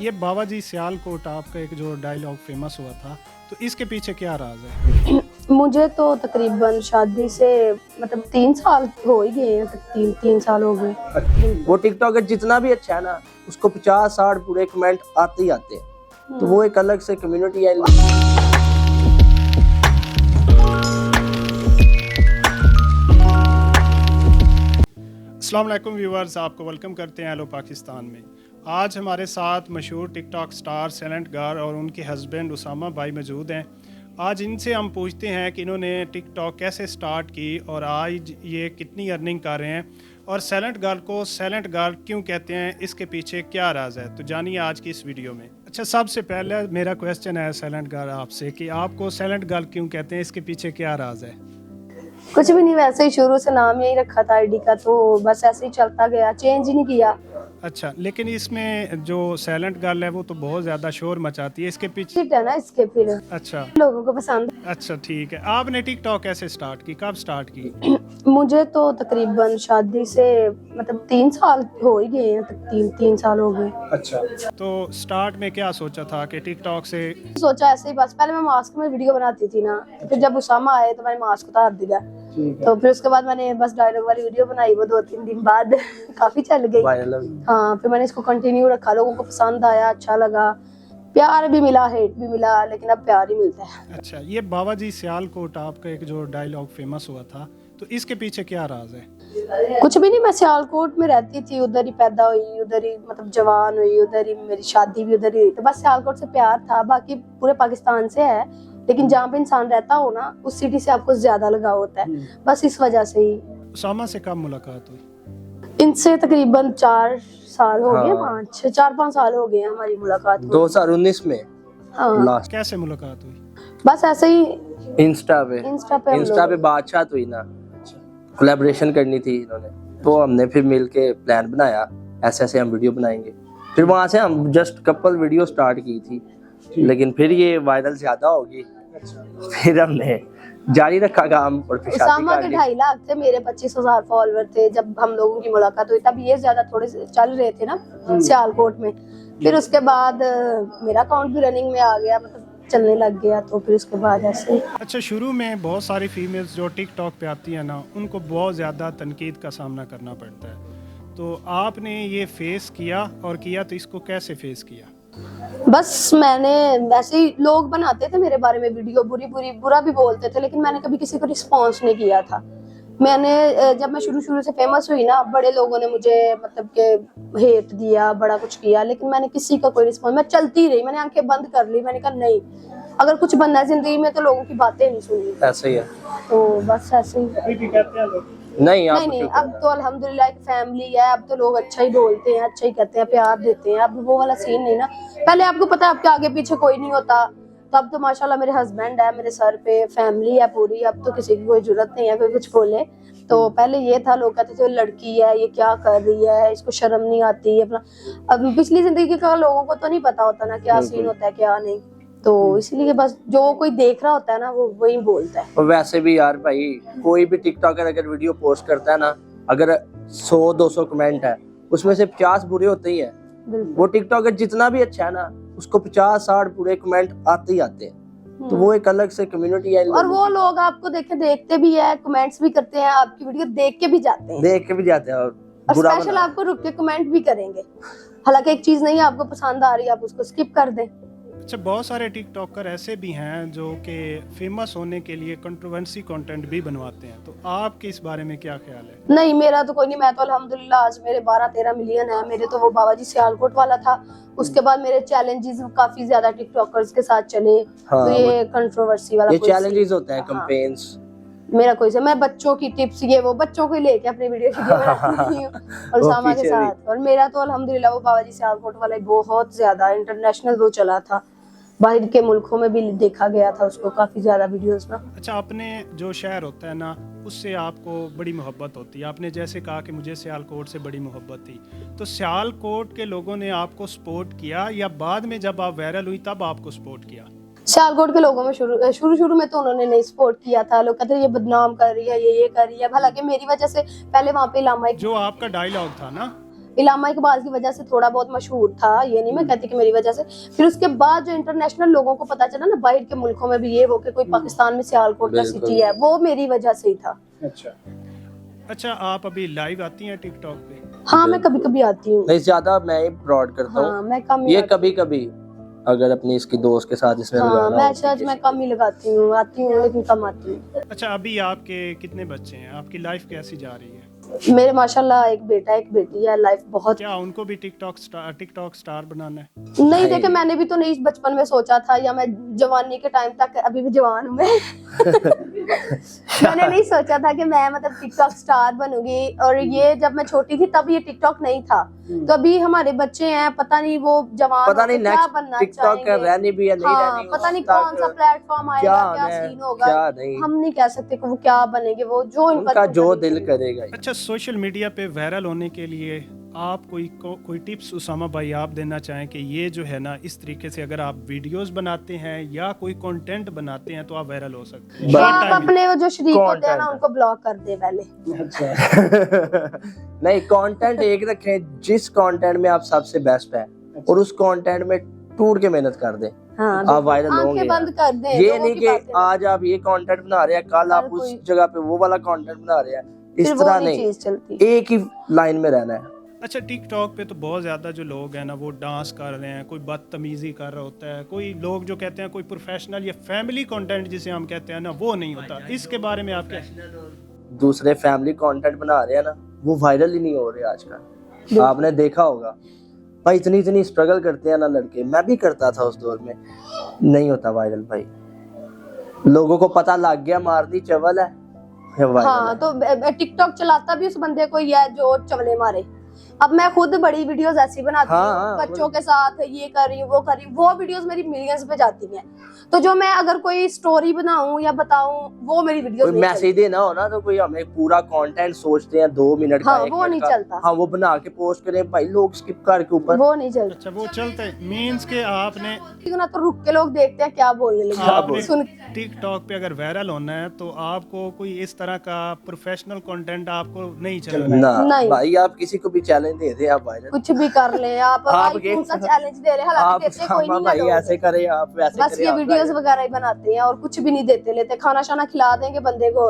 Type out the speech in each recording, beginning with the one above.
ये बाबा जी सियालकोट आपका एक जो डायलॉग फेमस हुआ था, तो इसके पीछे क्या राज है? मुझे तो तकरीबन शादी से मतलब 3 साल हो ही गए हैं, तीन साल हो गए। वो टिकटॉकर जितना भी अच्छा है ना, उसको 50-60 पूरे कमेंट आते ही आते हैं, तो वो एक अलग से कम्युनिटी है। अस्सलाम वालेकुम व्यूअर्स, आपको वेलकम करते हैं हेलो पाकिस्तान में। आज हमारे साथ मशहूर टिकटॉक स्टार सैलेंट गार और उनके हस्बैंड उसामा भाई मौजूद हैं। आज इनसे हम पूछते हैं कि इन्होंने टिकटॉक कैसे स्टार्ट की और आज ये कितनी अर्निंग कर रहे हैं, और सैलेंट गार को सैलेंट गार क्यों कहते हैं, इसके पीछे क्या राज है। तो जानिए आज की इस वीडियो में। अच्छा, सबसे पहले मेरा क्वेश्चन है सैलेंट गार आपसे कि आपको सैलेंट गार क्यों कहते हैं, इसके पीछे क्या राज है? कुछ भी नहीं, वैसे ही शुरू से नाम यही रखा था आईडी का, तो बस ऐसे ही चलता गया, चेंज ही नहीं किया। अच्छा, लेकिन इसमें जो सैलेंट गर्ल है वो तो बहुत ज्यादा शोर मचाती है, इसके पीछे हिट है ना इसके, फिर अच्छा लोगों को पसंद। अच्छा ठीक है। आपने टिकटॉक कैसे स्टार्ट की, कब स्टार्ट की? मुझे तो तकरीबन शादी से मतलब 3 साल हो ही गए हैं, तीन साल हो गए। अच्छा, तो स्टार्ट में क्या सोचा था कि टिकटॉक से? सोचा ऐसे ही, बस पहले मैं मास्क में वीडियो बनाती थी ना, फिर जब उसामा आए तो मैंने मास्क उतार दिया, तो फिर उसके बाद मैंने बस डायलॉग वाली वीडियो बनाई, वो 2-3 दिन बाद काफी चल गई। हाँ, फिर मैंने इसको कंटिन्यू रखा, लोगों को पसंद आया, अच्छा लगा, प्यार भी मिला, हेट भी मिला, लेकिन अब प्यार ही मिलता है। अच्छा, ये बाबा जी सियालकोट आपका एक जो डायलॉग फेमस हुआ था, तो इसके पीछे क्या राज है? कुछ भी नहीं, मैं सियालकोट में रहती थी, उधर ही पैदा हुई, उधर ही मतलब जवान हुई, उधर ही मेरी शादी भी उधर ही हुई, तो बस सियालकोट से प्यार था। बाकी पूरे पाकिस्तान से है, लेकिन जहाँ पे इंसान रहता हो ना, उस सिटी से आपको ज्यादा लगाव होता है, बस इस वजह से ही। उसामा से कब मुलाकात हुई? इनसे तकरीबन 4 साल हो गए, हाँ। 4-5 साल हो गए हमारी मुलाकात को। 2019 में हाँ, लास्ट कैसे मुलाकात हुई? बस ऐसे ही इंस्टा पे बातचीत हुई ना, कोलैबोरेशन करनी थी इन्होंने, तो हमने फिर मिलके प्लान बनाया, ऐसे ऐसे हम वीडियो बनाएंगे। फिर वहां से हम जस्ट कपल वीडियो स्टार्ट की थी, लेकिन फिर ये वायरल ज्यादा होगी, फिर हमने जारी रखा काम और फिर शादी उसामा कर के ली। 2.5 लाख थे, मेरे 25,000 फॉलोवर थे जब हम लोगों की मुलाकात हुई, तब ये ज्यादा थोड़े से चल रहे थे ना सियालकोट में। फिर उसके बाद मेरा अकाउंट भी रनिंग में आ गया, मतलब चलने लग गया, तो फिर उसके बाद ऐसे। अच्छा, शुरू में बहुत सारी फीमेल्स जो टिकटॉक पे आती हैं ना, उनको बहुत ज़्यादा तनकीद का सामना करना पड़ता है, तो आपने ये फेस किया, और किया तो इसको कैसे फेस किया? बस मैंने वैसे ही, लोग बनाते थे मेरे बारे में वीडियो, बुरा भी बोलते थे, लेकिन मैंने कभी किसी को रिस्पॉन्स नहीं किया था। मैंने जब मैं शुरू से फेमस हुई ना, बड़े लोगों ने मुझे मतलब के हेट दिया, बड़ा कुछ किया, लेकिन मैंने किसी का कोई रिस्पॉन्स, मैं चलती रही, मैंने आंखें बंद कर ली, मैंने कहा नहीं, अगर कुछ बनना है जिंदगी में तो लोगों की बातें नहीं सुननी। ऐसे ही है। तो बस ऐसे ही। नहीं नहीं, अब तो अल्हम्दुलिल्लाह एक फैमिली है, अब तो लोग अच्छा ही बोलते हैं, अच्छा ही कहते हैं, प्यार देते हैं, अब वो वाला सीन नहीं ना। पहले आपको पता है आपके आगे पीछे कोई नहीं होता, तो अब तो माशाल्लाह मेरे हस्बैंड है, मेरे सर पे फैमिली है पूरी, अब तो किसी की कोई जरूरत नहीं है कोई कुछ बोले। तो पहले ये था, लोग कहते थे लड़की है, ये क्या कर रही है, इसको शर्म नहीं आती अपना। अब पिछली जिंदगी का लोगों को तो नहीं पता होता ना क्या सीन होता है क्या नहीं, तो इसलिए बस जो कोई देख रहा होता है ना, वो वही बोलता है। और वैसे भी यार भाई, कोई भी टिकटॉकर अगर वीडियो पोस्ट करता है ना, अगर 100-200 कमेंट है, उसमें से 50 बुरे होते ही हैं। वो टिकटॉकर जितना भी अच्छा है ना, उसको 50-60 पूरे कमेंट आते ही आते हैं, तो वो एक अलग से कम्युनिटी है। और वो लोग आपको देखते भी है, कमेंट्स भी करते हैं, आपकी वीडियो देख के भी जाते हैं, और और बुरा स्पेशल आपको रुक के कमेंट भी करेंगे। हालांकि एक चीज नहीं आपको पसंद आ रही है, आप उसको स्किप कर दें। अच्छा, बहुत सारे टिकटॉकर ऐसे भी हैं जो कि फेमस होने के लिए कंट्रोवर्सी कंटेंट भी बनवाते हैं, तो आपके इस बारे में क्या ख्याल है? नहीं, मेरा तो कोई नहीं, मैं तो अल्हम्दुलिल्लाह आज मेरे 12-13 मिलियन है। मेरे तो वो बाबा जी सियालकोट वाला था, उसके बाद मेरे चैलेंजेस काफी ज्यादा टिकटॉकर्स के साथ चले। हाँ, तो ये कंट्रोवर्सी वाला ये कोई चैलेंजेस होते हैं, हाँ। कैंपेन्स। मेरा कोई से, मैं बच्चों की टिप्स ये वो बच्चों को ही लेके अपनी वीडियो बनाती हूँ और उसामा के साथ। और मेरा तो अल्हम्दुलिल्लाह वो बाबा जी सियालकोट वाला बहुत ज्यादा इंटरनेशनल वो चला था, बाहर के मुल्कों में भी देखा गया था उसको काफी ज्यादा वीडियोस में। अच्छा, अपने जो शहर होता है ना, उससे आपको बड़ी मोहब्बत होती है। आपने जैसे कहा कि मुझे सियालकोट से बड़ी मोहब्बत थी, तो सियालकोट के लोगों ने आपको सपोर्ट किया या बाद में जब आप वायरल हुई तब आपको सपोर्ट किया? सियालकोट के लोगों में शुरू में तो उन्होंने नहीं सपोर्ट किया था। लोग कहते ये बदनाम कर रही है, ये कर रही है। हालांकि मेरी वजह से पहले वहाँ पे लामा जो आपका डायलॉग था ना, इलामा इकबाल की वजह से थोड़ा बहुत मशहूर था, ये नहीं मैं कहती कि मेरी वजह से। फिर उसके बाद जो इंटरनेशनल लोगों को पता चला ना बाहर के मुल्कों में भी ये वो कि कोई पाकिस्तान में सियालकोट का सिटी है, वो मेरी वजह से ही था। अच्छा, आप अभी लाइव आती हैं टिकटॉक पे? हाँ, मैं कभी कभी आती हूँ। नहीं, ज्यादा मैं ही ब्रॉड करता हूँ। हाँ, मैं कम ये कभी कभी अगर अपनी इसकी दोस्त के साथ इसमें हाँ, मैं कम ही लगाती हूँ, आती हूँ लेकिन कम आती हूँ। अच्छा, अभी आपके कितने बच्चे हैं? आपकी लाइफ कैसी जा रही है? मेरे माशाल्लाह एक बेटा एक बेटी है। लाइफ बहुत, क्या उनको भी टिकटॉक स्टार बनाना है? नहीं देखे, मैंने भी तो नहीं बचपन में सोचा था, या मैं जवानी के टाइम तक, अभी भी जवान हूँ मैं मैंने नहीं सोचा था कि मैं मतलब टिकटॉक स्टार बनूंगी। और ये जब मैं छोटी थी तब ये टिकटॉक नहीं था, तो अभी हमारे बच्चे हैं, पता नहीं वो जवान पता नहीं क्या बनना टिकटॉक का रहने भी या नहीं हाँ, रहने, पता नहीं कौन सा प्लेटफॉर्म आएगा, क्या सीन होगा, क्या नहीं, हम नहीं कह सकते कि वो क्या बनेंगे, वो जो उनका जो दिल करेगा। अच्छा, सोशल मीडिया पे वायरल होने के लिए आप कोई टिप्स उसामा भाई आप देना चाहें कि ये जो है ना, इस तरीके से अगर आप वीडियोस बनाते हैं या कोई कंटेंट बनाते हैं तो आप वायरल हो सकते हैं। आप अपने वो जो शरीक होते हैं ना उनको ब्लॉक कर दे पहले। नहीं, कंटेंट एक रखें जिस कंटेंट में आप सबसे बेस्ट है, और उस कंटेंट में टूट के मेहनत कर दें। हाँ, आप वायरल होंगे। बंद कर दें। ये नहीं कि आज आप ये कंटेंट बना रहे हैं, कल आप उस जगह पे वो वाला कंटेंट बना रहे हैं, इस तरह नहीं, एक ही लाइन में रहना है। अच्छा, टिकटॉक पे तो बहुत ज़्यादा जो लोग हैं ना वो डांस कर रहे हैं, कोई बदतमीजी कर रहा होता है, कोई लोग जो कहते हैं कोई प्रोफेशनल या फैमिली कंटेंट जिसे हम कहते हैं ना वो नहीं होता, इसके बारे में आप क्या? दूसरे फैमिली कंटेंट बना रहे हैं ना, वो वायरल ही नहीं हो रहे आजकल। आपने देखा होगा भाई, इतनी स्ट्रगल करते हैं ना लड़के, मैं भी करता था उस दौर में, नहीं होता वायरल भाई। लोगों को पता लग गया मारनी चवल है। हाँ, तो टिकटॉक चलाता भी उस बंदे को ही है जो चवले मारे। अब मैं खुद बड़ी वीडियोस ऐसी बनाती हूँ, बच्चों के साथ ये कर रही हूँ वो कर रही हूँ, वो वीडियोस मेरी मिलियंस पे जाती हैं। तो जो मैं अगर कोई स्टोरी बनाऊं या बताऊं, वो मेरी वीडियोस कोई मैसेज देना हो ना, तो कोई हमें पूरा कंटेंट सोचते हैं 2 मिनट का, हाँ, वो नहीं चलता। हाँ, वो बना के पोस्ट करें भाई, लोग स्किप करके ऊपर, वो नहीं चलता। अच्छा, वो चलता है मींस के आपने ना तो रुक के लोग देखते हैं क्या बोलने लगे सुन। टिकटॉक पे अगर वायरल होना है तो आपको कोई इस तरह का प्रोफेशनल कंटेंट आपको नहीं चलना ना भाई, आप किसी को भी चैलेंज दे दे, आप वायरल कुछ भी कर ले आप आईफोन का चैलेंज दे रहे, हालांकि देते कोई नहीं भाई, ऐसे करे आप वैसे बस ये वीडियोस वगैरह ही बनाते हैं और कुछ भी नहीं देते लेते। खाना शाना खिला देंगे बंदे को,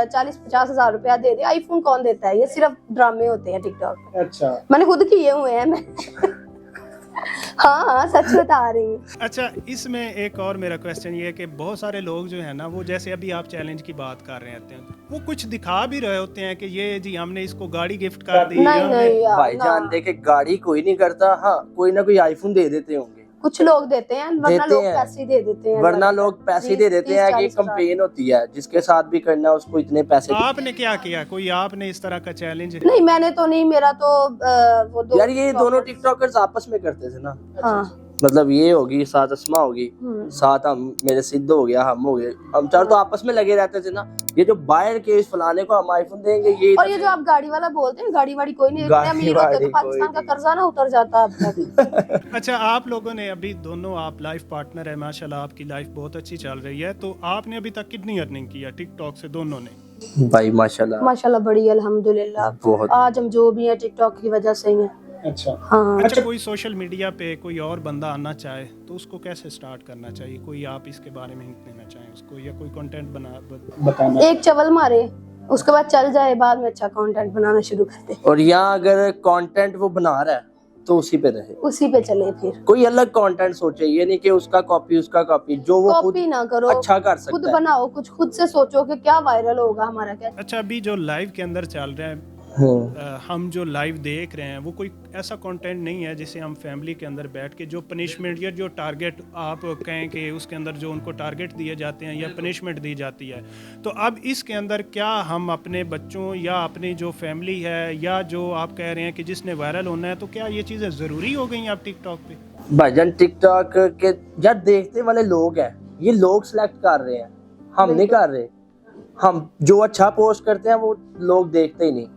40-50 हजार रुपया दे दे, आईफोन कौन देता है? ये सिर्फ ड्रामे होते हैं टिकटॉक। अच्छा, मैंने खुद किए हुए हैं मैं हाँ, सच बता रही हूँ। अच्छा, इसमें एक और मेरा क्वेश्चन ये है कि बहुत सारे लोग जो है ना, वो जैसे अभी आप चैलेंज की बात कर रहे होते हैं, वो कुछ दिखा भी रहे होते हैं कि ये जी हमने इसको गाड़ी गिफ्ट कर दी। नहीं भाईजान देखे, गाड़ी कोई नहीं करता, हाँ कोई ना कोई आईफोन दे देते होंगे, कुछ लोग देते हैं, वरना लोग पैसे दे देते हैं, वरना लोग पैसे दे देते हैं कि कंपेन होती है, जिसके साथ भी करना उसको इतने पैसे। आपने क्या किया? कोई आपने इस तरह का चैलेंज? नहीं, मैंने तो नहीं, मेरा तो वो दो यार, ये दोनों टिकटॉकर्स आपस में करते थे ना। हाँ, मतलब ये होगी साथ अस्मा होगी, साथ हम, मेरे सिद्ध हो गया, हम हो गए, हम चार तो आपस में लगे रहते थे ना। ये जो बाहर के इस फलाने को हम आईफोन देंगे, ये और ये जो आप गाड़ी वाला बोलते हैं, गाड़ी वाड़ी कोई नहीं, इतने अमीर होते तो पाकिस्तान का कर्जा ना उतर जाता अब तक। अच्छा, आप लोगों ने अभी दोनों, आप लाइफ पार्टनर है, माशाल्लाह आपकी लाइफ बहुत अच्छी चल रही है, तो आपने अभी तक कितनी अर्निंग किया टिकटॉक से दोनों ने? भाई माशाल्लाह माशाल्लाह बड़ी, अल्हम्दुलिल्लाह, बहुत। आज हम जो भी है टिकटॉक की वजह से ही है। अच्छा, हाँ। अच्छा, कोई सोशल मीडिया पे कोई और बंदा आना चाहे तो उसको कैसे स्टार्ट करना चाहिए? कोई आप इसके बारे में हिंट देना चाहें उसको, या कोई कंटेंट बताना? एक चवल मारे, उसके बाद चल जाए, बाद में अच्छा कंटेंट बनाना शुरू कर दे। और यहाँ अगर कंटेंट वो बना रहा है तो उसी पे रहे, उसी पे चले, फिर कोई अलग कंटेंट सोचे, ये नहीं कि उसका कॉपी, जो वो खुद कॉपी ना करो, अच्छा कर सकता खुद है, बनाओ कुछ, खुद से सोचो कि क्या वायरल होगा हमारा क्या। अच्छा, अभी जो लाइव के अंदर चल रहा है, हम जो लाइव देख रहे हैं, वो कोई ऐसा कंटेंट नहीं है जिसे हम फैमिली के अंदर बैठ के जो पनिशमेंट या जो टारगेट आप कहें कि उसके अंदर जो उनको टारगेट दिए जाते हैं या पनिशमेंट दी जाती है, तो अब इसके अंदर क्या हम अपने बच्चों या अपनी जो फैमिली है या जो आप कह रहे हैं कि जिसने वायरल होना है, तो क्या ये चीज़ें ज़रूरी हो गई आप टिकटॉक पे? भाईजान, टिकटॉक के यार देखने वाले लोग हैं, ये लोग सिलेक्ट कर रहे हैं, हम नहीं कर रहे। हम जो अच्छा पोस्ट करते हैं वो लोग देखते ही नहीं।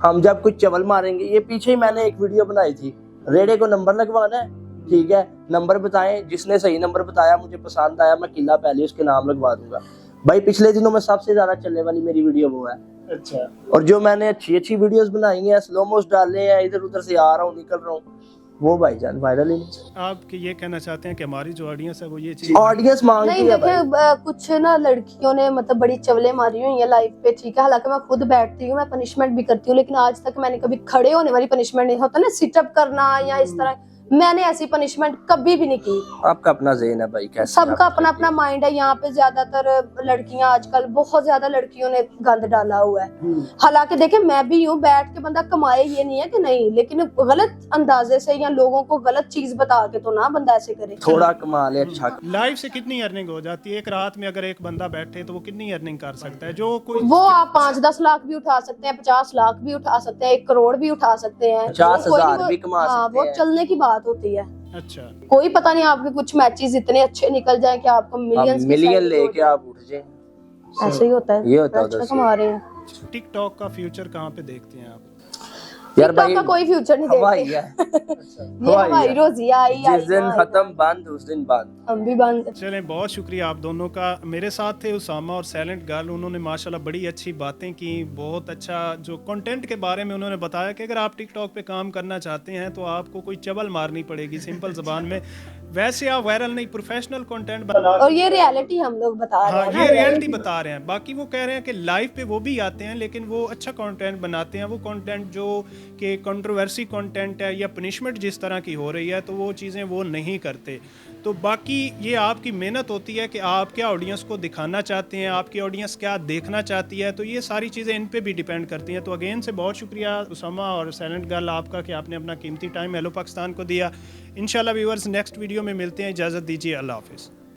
हम जब कुछ चवल मारेंगे, ये पीछे ही मैंने एक वीडियो बनाई थी, रेडे को नंबर लगवाना है, ठीक है, नंबर बताएं, जिसने सही नंबर बताया मुझे पसंद आया, मैं किला पहले उसके नाम लगवा दूंगा। भाई पिछले दिनों में सबसे ज्यादा चलने वाली मेरी वीडियो वो है। अच्छा। और जो मैंने अच्छी अच्छी वीडियोस बनाई हैं, स्लो मोस डाले हैं, इधर उधर से आ रहा हूँ निकल रहा हूँ, वो भाईजान वायरल ही नहीं। आप ये कहना चाहते हैं कि हमारी जो ऑडियंस है वो ये चीज ऑडियंस मांगती नहीं है देखिए भाई। कुछ ना लड़कियों ने मतलब बड़ी चवले मारी हुई है लाइफ पे, ठीक है। हालांकि मैं खुद बैठती हूँ, मैं पनिशमेंट भी करती हूँ, लेकिन आज तक मैंने कभी खड़े होने वाली पनिशमेंट नहीं होता ना, सिटअप करना या इस तरह, मैंने ऐसी पनिशमेंट कभी भी नहीं की। आपका अपना ज़हन है भाई, कैसे सबका आप अपना अपना माइंड है। यहाँ पे ज्यादातर लड़कियां, आजकल बहुत ज्यादा लड़कियों ने गंद डाला हुआ है। हालांकि देखे मैं भी यूं बैठ के बंदा कमाए, ये नहीं है कि नहीं, लेकिन गलत अंदाजे से या लोगों को गलत चीज बता के तो ना बंदा ऐसे करे। थोड़ा कमा ले अच्छा। लाइफ से कितनी अर्निंग हो जाती है एक रात में? अगर एक बंदा बैठे तो वो कितनी अर्निंग कर सकता है? जो कोई वो आप 5-10 लाख भी उठा सकते हैं, 50 लाख भी उठा सकते हैं, 1 करोड़ भी उठा सकते हैं, 50,000 भी कमा सकते वो हैं। चलने की बात होती है। अच्छा। कोई पता नहीं आपके कुछ मैचेस इतने अच्छे निकल जाए कि आपको मिलियन लेके आप उठ जाए, ऐसे ही होता है। ये होता है अच्छा उधर से। कमा रहे हैं। टिकटॉक का फ्यूचर कहाँ पे देखते हैं आप? यार टिकटॉक भाई का कोई फ्यूचर नहीं हवाई देखते। है। ये हमारी रोजी आई जिस दिन खत्म बंद उस दिन बंद। हम भी बंद। चलें, बहुत शुक्रिया आप दोनों का। मेरे साथ थे उसामा और साइलेंट गर्ल। उन्होंने माशाल्लाह बड़ी अच्छी बातें की, बहुत अच्छा जो कंटेंट के बारे में उन्होंने बताया कि अगर आप टिकटॉक पे काम करना चाहते हैं तो आपको कोई चबल मारनी पड़ेगी, सिंपल ज़बान में। वैसे आप वायरल नहीं, प्रोफेशनल कंटेंट बना, और ये रियलिटी हम लोग बता रहे हैं। हाँ, ये रियलिटी बता रहे हैं। बाकी वो कह रहे हैं कि लाइव पे वो भी आते हैं लेकिन वो अच्छा कंटेंट बनाते हैं। वो कंटेंट जो कि कंट्रोवर्सी कंटेंट है या पनिशमेंट जिस तरह की हो रही है तो वो चीज़ें वो नहीं करते। तो बाकी ये आपकी मेहनत होती है कि आप क्या ऑडियंस को दिखाना चाहते हैं, आपकी ऑडियंस क्या देखना चाहती है, तो ये सारी चीज़ें इन पे भी डिपेंड करती हैं। तो अगेन से बहुत शुक्रिया उसामा और साइलेंट गर्ल आपका कि आपने अपना कीमती टाइम हेलो पाकिस्तान को दिया। इंशाल्लाह व्यूअर्स नेक्स्ट वीडियो में मिलते हैं, इजाज़त दीजिए, अल्लाह हाफिज़।